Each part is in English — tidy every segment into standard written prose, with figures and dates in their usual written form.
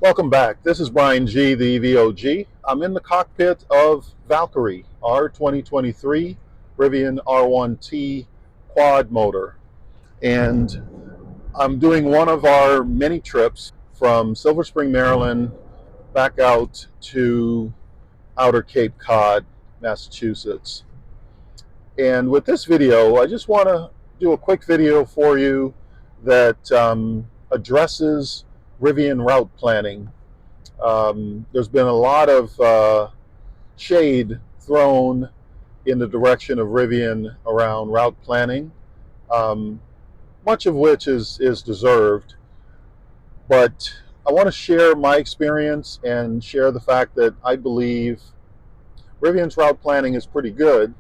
Welcome back. This is Brian G, the VOG. I'm in the cockpit of Valkyrie, our 2023 Rivian R1T quad motor. And I'm doing one of our many trips from Silver Spring, Maryland, back out to outer Cape Cod, Massachusetts. And with this video, I just want to do a quick video for you that addresses Rivian route planning. There's been a lot of shade thrown in the direction of Rivian around route planning, um, much of which is deserved. But I want to share my experience and share the fact that I believe Rivian's route planning is pretty good,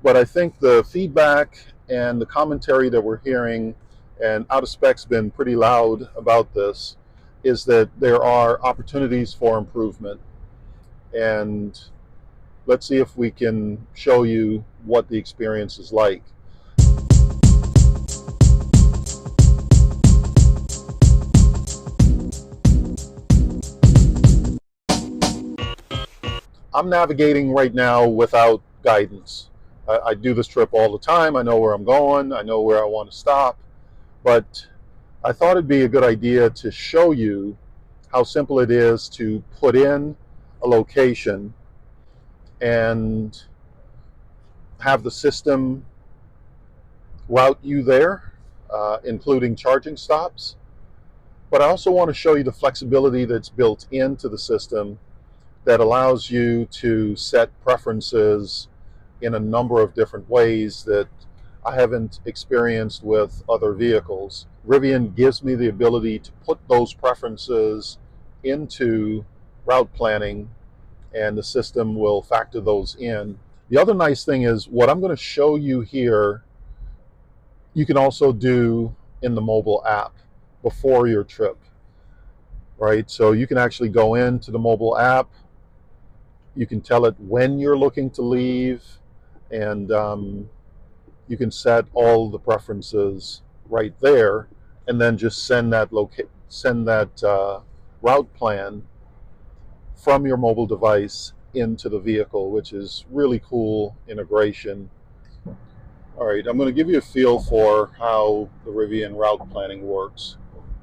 but I think the feedback and the commentary that we're hearing, and out of spec's been pretty loud about this, is that there are opportunities for improvement. And let's see if we can show you what the experience is like. I'm navigating right now without guidance. I do this trip all the time. I know where I'm going. I know where I want to stop. But I thought it'd be a good idea to show you how simple it is to put in a location and have the system route you there, including charging stops. But I also want to show you the flexibility that's built into the system that allows you to set preferences in a number of different ways that I haven't experienced with other vehicles. Rivian gives me the ability to put those preferences into route planning, and the system will factor those in. The other nice thing is what I'm going to show you here, you can also do in the mobile app before your trip, right? So you can actually go into the mobile app, you can tell it when you're looking to leave, and you can set all the preferences right there, and then just send that route plan from your mobile device into the vehicle, which is really cool integration. All right, I'm going to give you a feel for how the Rivian route planning works.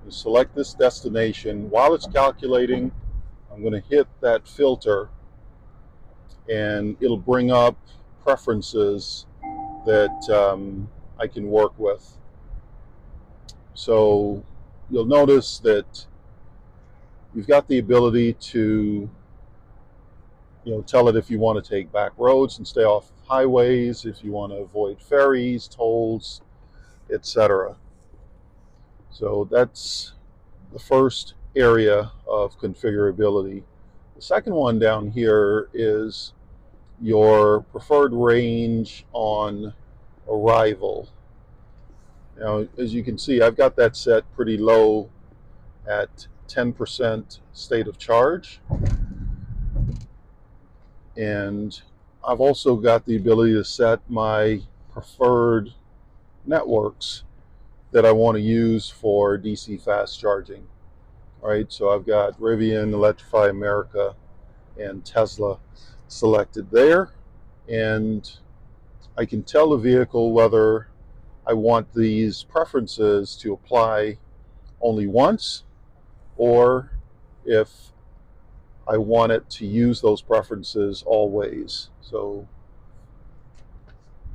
You select this destination. While it's calculating, I'm going to hit that filter, and it'll bring up preferences that I can work with. So you'll notice that you've got the ability to tell it if you want to take back roads and stay off highways, if you want to avoid ferries, tolls, etc. So that's the first area of configurability. The second one down here is your preferred range on arrival. Now, as you can see, I've got that set pretty low at 10% state of charge. And I've also got the ability to set my preferred networks that I want to use for DC fast charging. All right, so I've got Rivian, Electrify America, and Tesla selected there. And I can tell the vehicle whether I want these preferences to apply only once, or if I want it to use those preferences always. So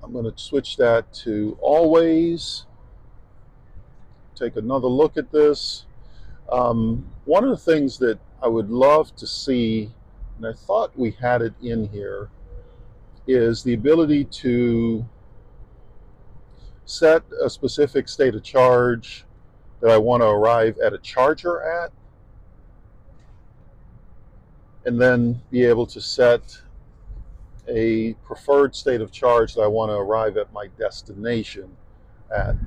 I'm going to switch that to always. Take another look at this. One of the things that I would love to see, and I thought we had it in here, is the ability to set a specific state of charge that I want to arrive at a charger at, and then be able to set a preferred state of charge that I want to arrive at my destination at,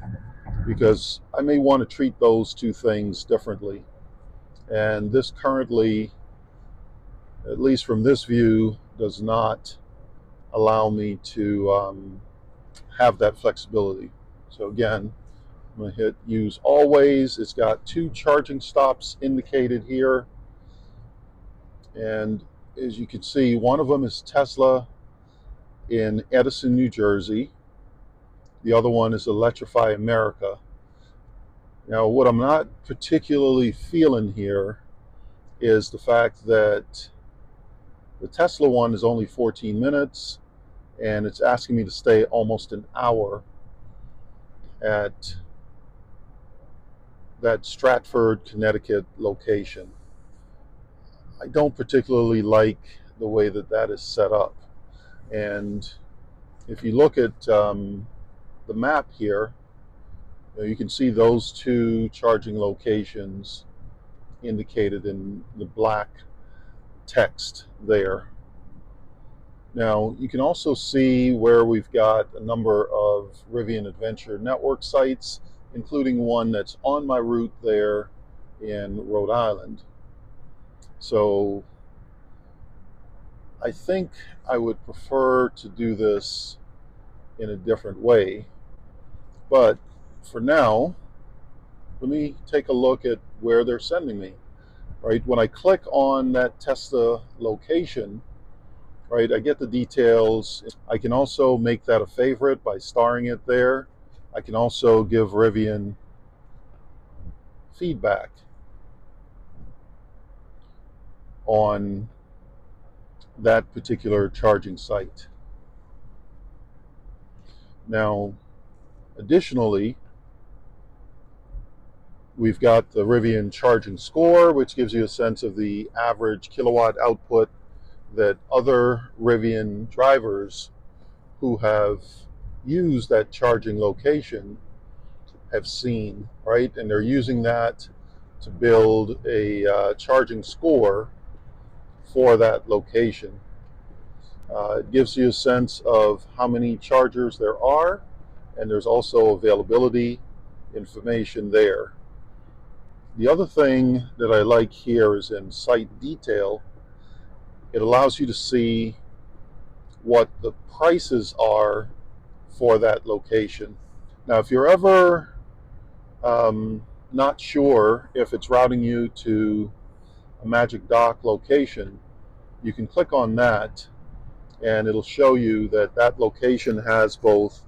because I may want to treat those two things differently. And this currently, at least from this view, does not allow me to have that flexibility. So again, I'm going to hit use always. It's got 2 charging stops indicated here. And as you can see, one of them is Tesla in Edison, New Jersey. The other one is Electrify America. Now, what I'm not particularly feeling here is the fact that the Tesla one is only 14 minutes and it's asking me to stay almost an hour at that Stratford, Connecticut location. I don't particularly like the way that that is set up. And if you look at the map here, you can see those 2 charging locations indicated in the black text there. Now, you can also see where we've got a number of Rivian Adventure Network sites, including one that's on my route there in Rhode Island. So I think I would prefer to do this in a different way. But for now, let me take a look at where they're sending me. Right, when I click on that Tesla location, right, I get the details. I can also make that a favorite by starring it there. I can also give Rivian feedback on that particular charging site. Now, additionally, we've got the Rivian charging score, which gives you a sense of the average kilowatt output that other Rivian drivers who have used that charging location have seen, right? And they're using that to build a charging score for that location. It gives you a sense of how many chargers there are, and there's also availability information there. The other thing that I like here is in site detail. It allows you to see what the prices are for that location. Now, if you're ever not sure if it's routing you to a Magic Dock location, you can click on that and it'll show you that that location has both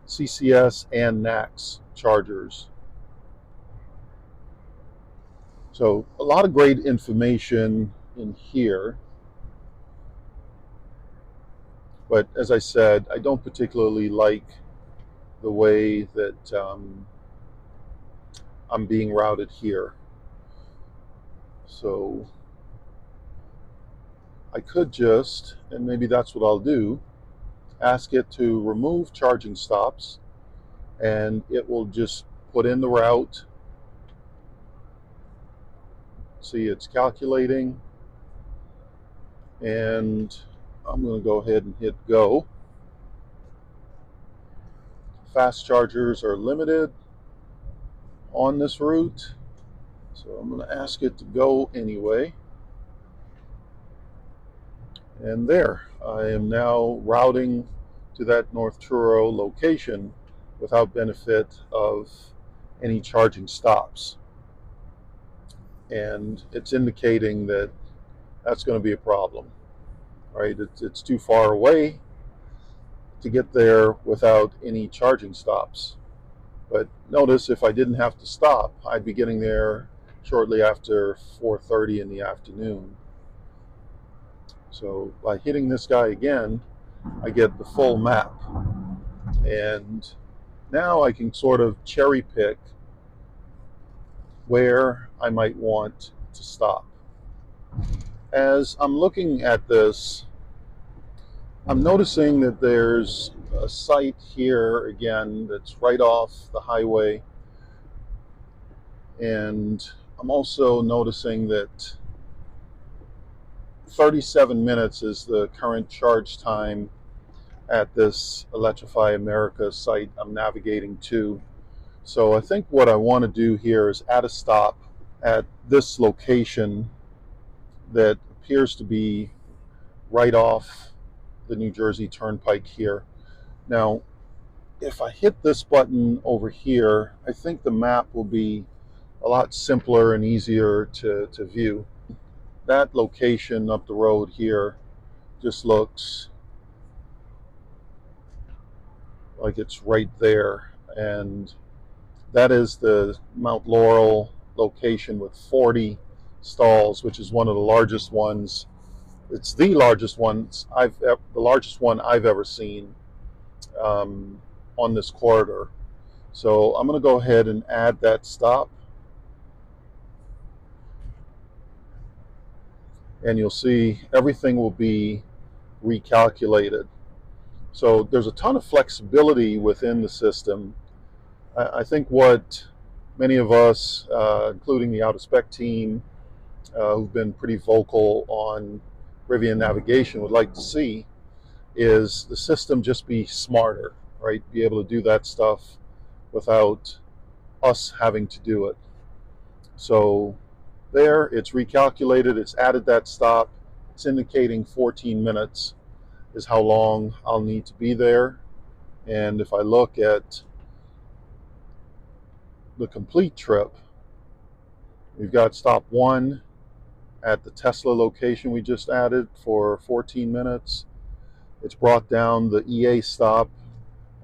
CCS and NACS chargers. So a lot of great information in here. But as I said, I don't particularly like the way that I'm being routed here. So I could just, and maybe that's what I'll do, ask it to remove charging stops, and it will just put in the route. See, it's calculating, and I'm going to go ahead and hit go. Fast chargers are limited on this route, so I'm going to ask it to go anyway. And there, I am now routing to that North Truro location without benefit of any charging stops. And it's indicating that that's going to be a problem, right? It's too far away to get there without any charging stops. But notice if I didn't have to stop, I'd be getting there shortly after 4:30 in the afternoon. So by hitting this guy again, I get the full map. And now I can sort of cherry pick where I might want to stop. As I'm looking at this, I'm noticing that there's a site here again that's right off the highway. And I'm also noticing that 37 minutes is the current charge time at this Electrify America site I'm navigating to. So I think what I want to do here is add a stop at this location that appears to be right off the New Jersey Turnpike here. Now, if I hit this button over here, I think the map will be a lot simpler and easier to view. That location up the road here just looks like it's right there, and that is the Mount Laurel location with 40 stalls, which is one of the largest ones. It's the largest the largest one I've ever seen on this corridor. So I'm going to go ahead and add that stop, and you'll see everything will be recalculated. So there's a ton of flexibility within the system. I think what many of us, including the out-of-spec team, who've been pretty vocal on Rivian navigation, would like to see is the system just be smarter, right? Be able to do that stuff without us having to do it. So there, it's recalculated, it's added that stop, it's indicating 14 minutes is how long I'll need to be there. And if I look at the complete trip, we've got stop 1 at the Tesla location we just added for 14 minutes. It's brought down the EA stop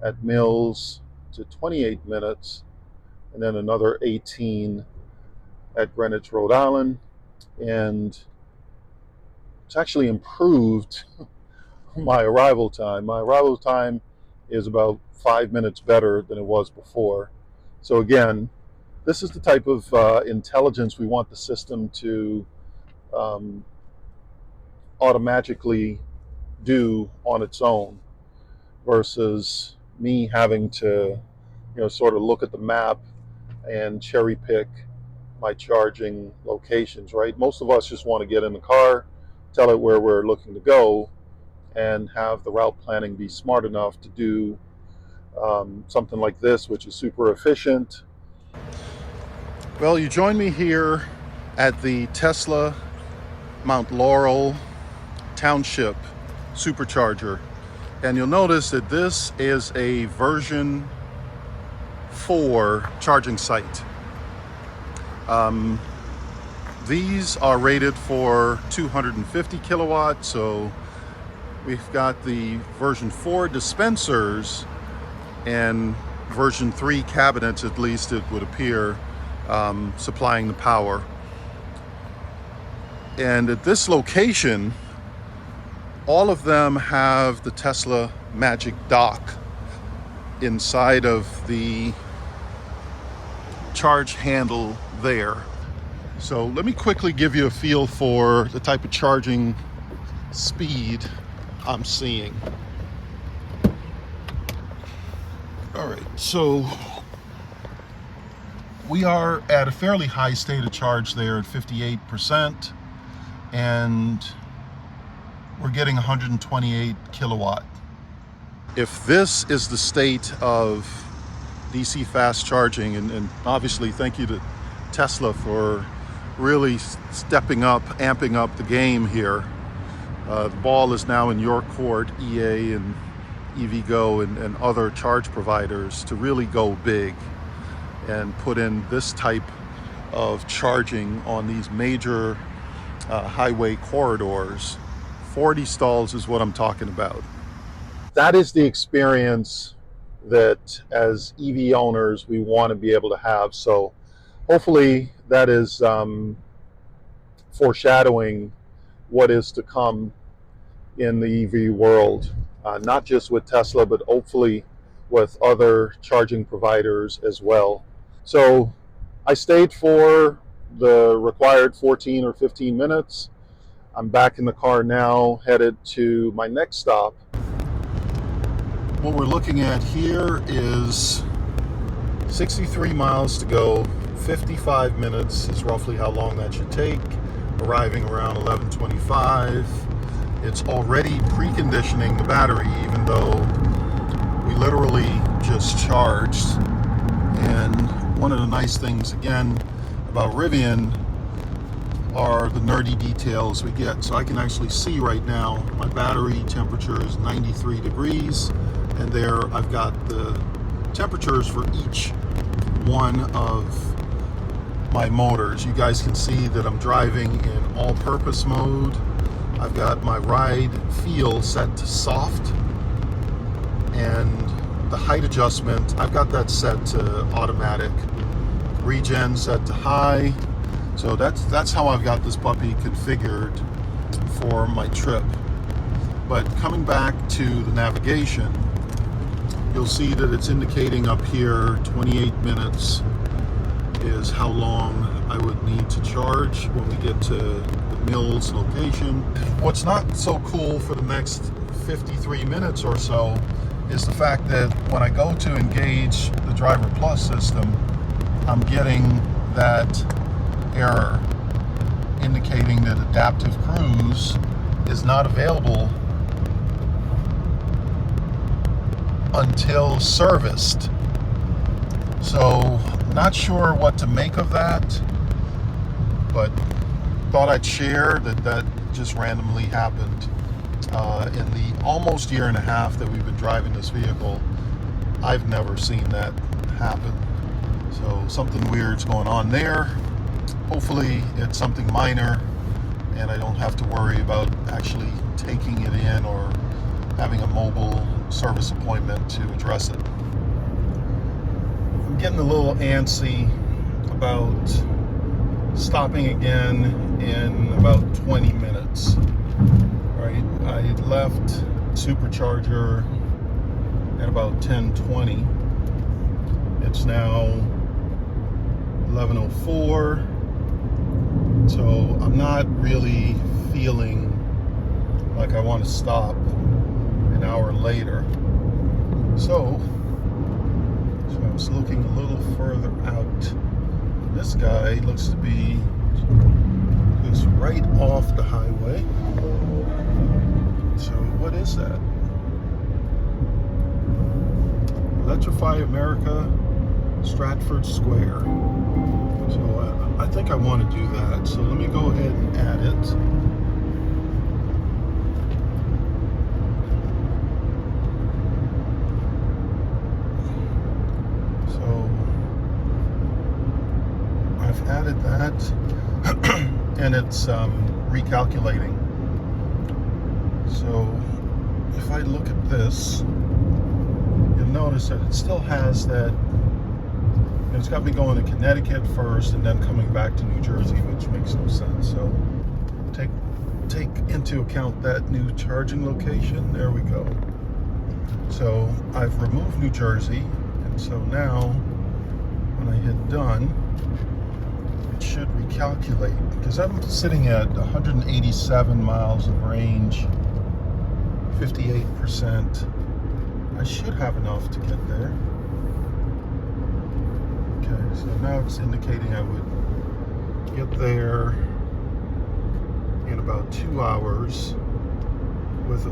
at Mills to 28 minutes, and then another 18 at Greenwich, Rhode Island. And it's actually improved my arrival time. My arrival time is about 5 minutes better than it was before. So again, this is the type of intelligence we want the system to automatically do on its own, versus me having to, sort of look at the map and cherry pick my charging locations, right? Most of us just want to get in the car, tell it where we're looking to go, and have the route planning be smart enough to do something like this, which is super efficient. Well, you join me here at the Tesla Mount Laurel Township supercharger, and you'll notice that this is a version 4 charging site. These are rated for 250 kilowatts, so we've got the version 4 dispensers and version 3 cabinets, at least it would appear, supplying the power. And at this location, all of them have the Tesla Magic Dock inside of the charge handle there. So let me quickly give you a feel for the type of charging speed I'm seeing. All right, so we are at a fairly high state of charge there at 58%, and we're getting 128 kilowatt. If this is the state of DC fast charging, and obviously thank you to Tesla for really stepping up, amping up the game here. The ball is now in your court, EA and EVgo and other charge providers, to really go big and put in this type of charging on these major highway corridors. 40 stalls is what I'm talking about. That is the experience that as EV owners we want to be able to have. So hopefully that is foreshadowing what is to come in the EV world, not just with Tesla, but hopefully with other charging providers as well. So I stayed for the required 14 or 15 minutes. I'm back in the car now, headed to my next stop. What we're looking at here is 63 miles to go. 55 minutes is roughly how long that should take. Arriving around 11:25. It's already preconditioning the battery, even though we literally just charged. And one of the nice things, again, about Rivian are the nerdy details we get. So I can actually see right now my battery temperature is 93 degrees. and there I've got the temperatures for each one of my motors. You guys can see that I'm driving in all-purpose mode. I've got my ride feel set to soft, and the height adjustment, I've got that set to automatic. Regen set to high. So that's how I've got this puppy configured for my trip. But coming back to the navigation, you'll see that it's indicating up here 28 minutes is how long I would need to charge when we get to the Mills location. What's not so cool for the next 53 minutes or so is the fact that when I go to engage the Driver Plus system, I'm getting that error indicating that adaptive cruise is not available until serviced. So not sure what to make of that, but thought I'd share that just randomly happened. In the almost year and a half that we've been driving this vehicle, I've never seen that happen. So something weird's going on there. Hopefully it's something minor and I don't have to worry about actually taking it in or having a mobile service appointment to address it. I'm getting a little antsy about stopping again in about 20 minutes. Right, I left Supercharger at about 10:20. It's now 11:04. So I'm not really feeling like I want to stop an hour later. So I was looking a little further out. This guy looks to be just right off the highway. So what is that? Electrify America, Stratford Square. So I think I want to do that. So let me go ahead and add it. So I've added that, and it's recalculating. So if I look at this, you'll notice that it still has that. It's got me going to Connecticut first and then coming back to New Jersey, which makes no sense. So take into account that new charging location. There we go. So I've removed New Jersey, and so now when I hit done, it should recalculate, because I'm sitting at 187 miles of range, 58%. I should have enough to get there. Okay, so now it's indicating I would get there in about 2 hours with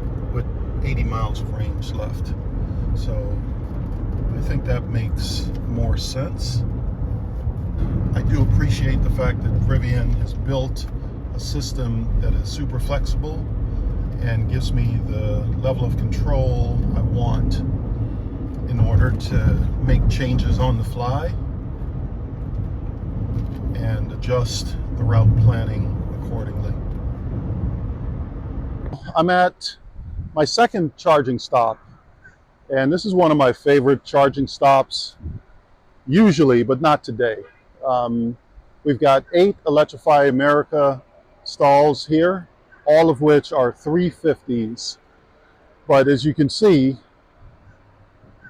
80 miles of range left. So I think that makes more sense. I do appreciate the fact that Rivian has built a system that is super flexible and gives me the level of control I want in order to make changes on the fly and adjust the route planning accordingly. I'm at my second charging stop, and this is one of my favorite charging stops usually, but not today. We've got 8 Electrify America stalls here, all of which are 350s. But as you can see,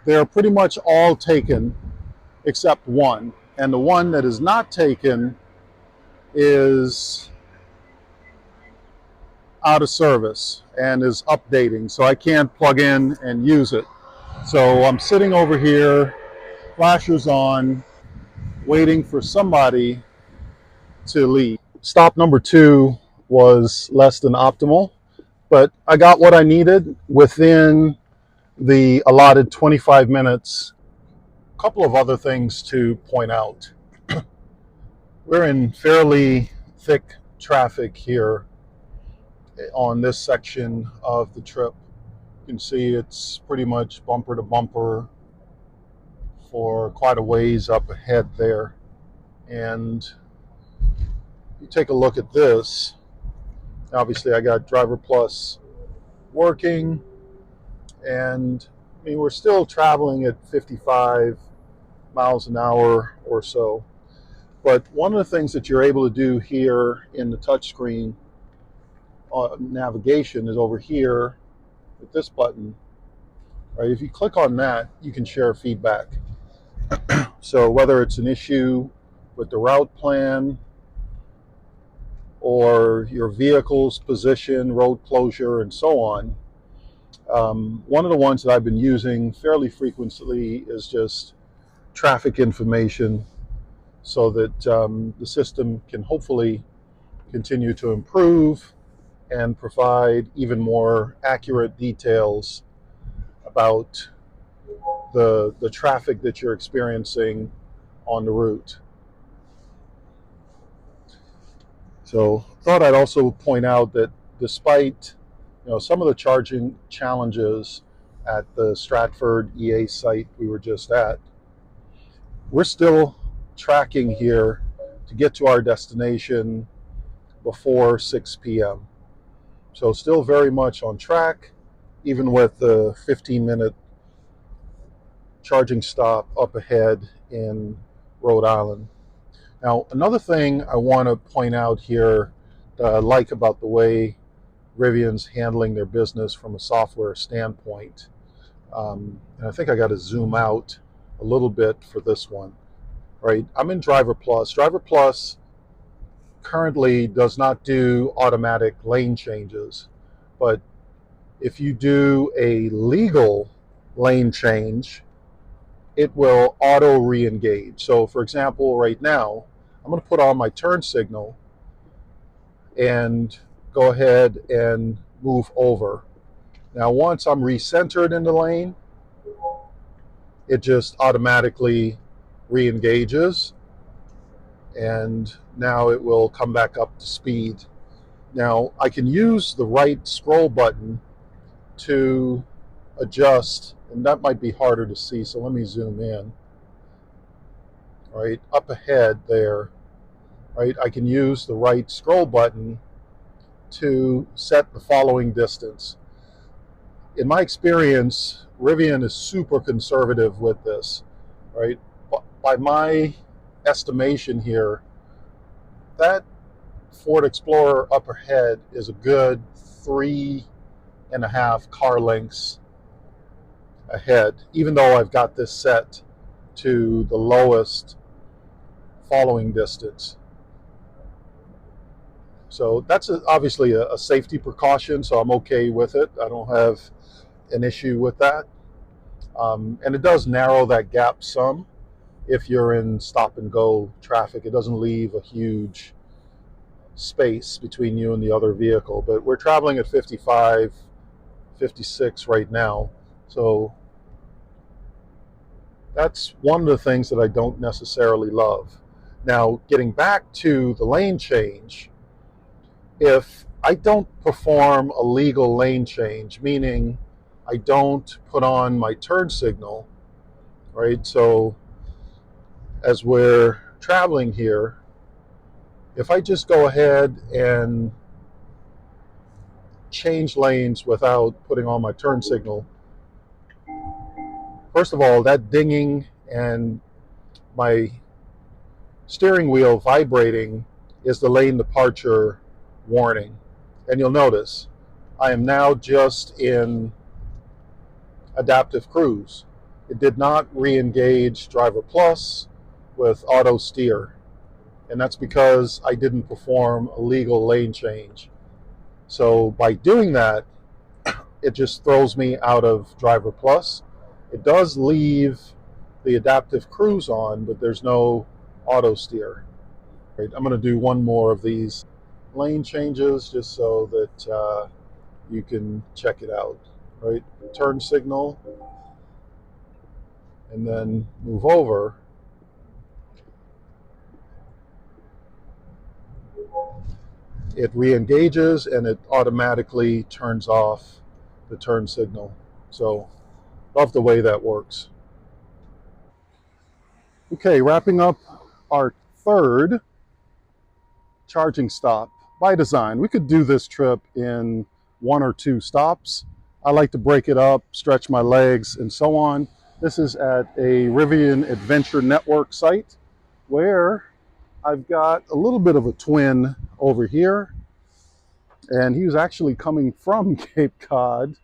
they're pretty much all taken except one. And the one that is not taken is out of service and is updating, so I can't plug in and use it. So I'm sitting over here, flashers on, waiting for somebody to leave. Stop number 2 was less than optimal, but I got what I needed within the allotted 25 minutes. A couple of other things to point out. We're in fairly thick traffic here on this section of the trip. You can see it's pretty much bumper to bumper for quite a ways up ahead there. And you take a look at this. Obviously, I got Driver Plus working, and I mean, we're still traveling at 55 miles an hour or so. But one of the things that you're able to do here in the touchscreen navigation is over here with this button. Right? If you click on that, you can share feedback. So whether it's an issue with the route plan or your vehicle's position, road closure, and so on, one of the ones that I've been using fairly frequently is just traffic information, so that the system can hopefully continue to improve and provide even more accurate details about the traffic that you're experiencing on the route. So thought I'd also point out that despite some of the charging challenges at the Stratford EA site we were just at, we're still tracking here to get to our destination before 6 p.m. So still very much on track, even with the 15-minute charging stop up ahead in Rhode Island. Now, another thing I want to point out here that I like about the way Rivian's handling their business from a software standpoint, and I think I got to zoom out a little bit for this one, right? I'm in Driver Plus. Driver Plus currently does not do automatic lane changes, but if you do a legal lane change, it will auto re-engage. So for example, right now, I'm going to put on my turn signal and go ahead and move over. Now, once I'm recentered in the lane, it just automatically re-engages, and now it will come back up to speed. Now, I can use the right scroll button to adjust, and that might be harder to see, so let me zoom in. Right up ahead there, right, I can use the right scroll button to set the following distance. In my experience, Rivian is super conservative with this, right? By my estimation here, that Ford Explorer up ahead is a good 3.5 car lengths ahead, even though I've got this set to the lowest following distance. So that's obviously a safety precaution, so I'm okay with it. I don't have an issue with that. And it does narrow that gap some. If you're in stop and go traffic, it doesn't leave a huge space between you and the other vehicle. But we're traveling at 55, 56 right now. So that's one of the things that I don't necessarily love. Now, getting back to the lane change, if I don't perform a legal lane change, meaning I don't put on my turn signal, right? So as we're traveling here, if I just go ahead and change lanes without putting on my turn signal, first of all, that dinging and my steering wheel vibrating is the lane departure warning. And you'll notice I am now just in adaptive cruise. It did not re-engage Driver Plus with auto steer, and that's because I didn't perform a legal lane change. So by doing that, it just throws me out of Driver Plus. It does leave the adaptive cruise on, but there's no auto steer. Right, I'm going to do one more of these lane changes just so that you can check it out. Right, turn signal, and then move over. It re-engages and it automatically turns off the turn signal. So love the way that works. Okay, wrapping up our third charging stop by design. We could do this trip in 1 or 2 stops. I like to break it up, stretch my legs, and so on. This is at a Rivian Adventure Network site where I've got a little bit of a twin over here, and he was actually coming from Cape Cod,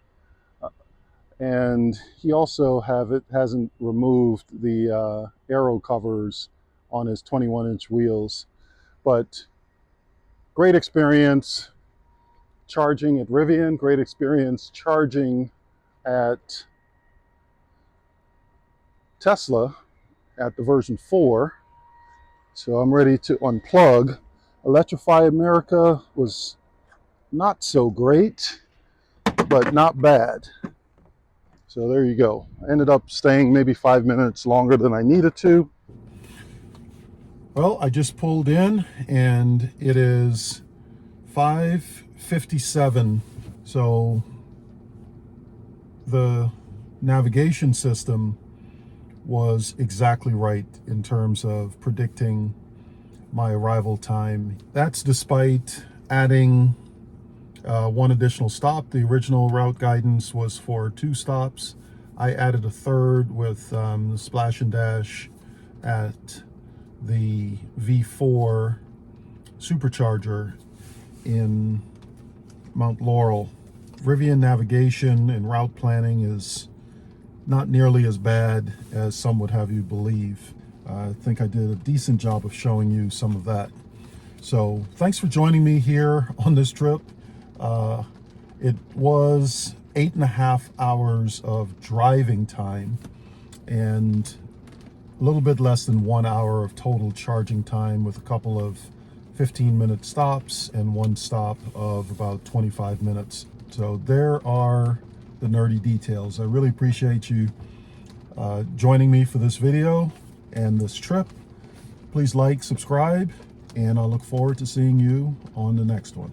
and he also hasn't removed the aero covers on his 21-inch wheels. But great experience charging at Rivian, great experience charging at Tesla at the version 4. So I'm ready to unplug. Electrify America was not so great, but not bad. So there you go. I ended up staying maybe 5 minutes longer than I needed to. Well, I just pulled in and it is 5:57. So the navigation system was exactly right in terms of predicting my arrival time. That's despite adding 1 additional stop. The original route guidance was for 2 stops. I added a third with the splash and dash at the V4 supercharger in Mount Laurel. Rivian navigation and route planning is not nearly as bad as some would have you believe. I think I did a decent job of showing you some of that. So thanks for joining me here on this trip. It was 8.5 hours of driving time and a little bit less than 1 hour of total charging time, with a couple of 15-minute stops and 1 stop of about 25 minutes. So there are the nerdy details. I really appreciate you joining me for this video and this trip. Please like, subscribe, and I look forward to seeing you on the next one.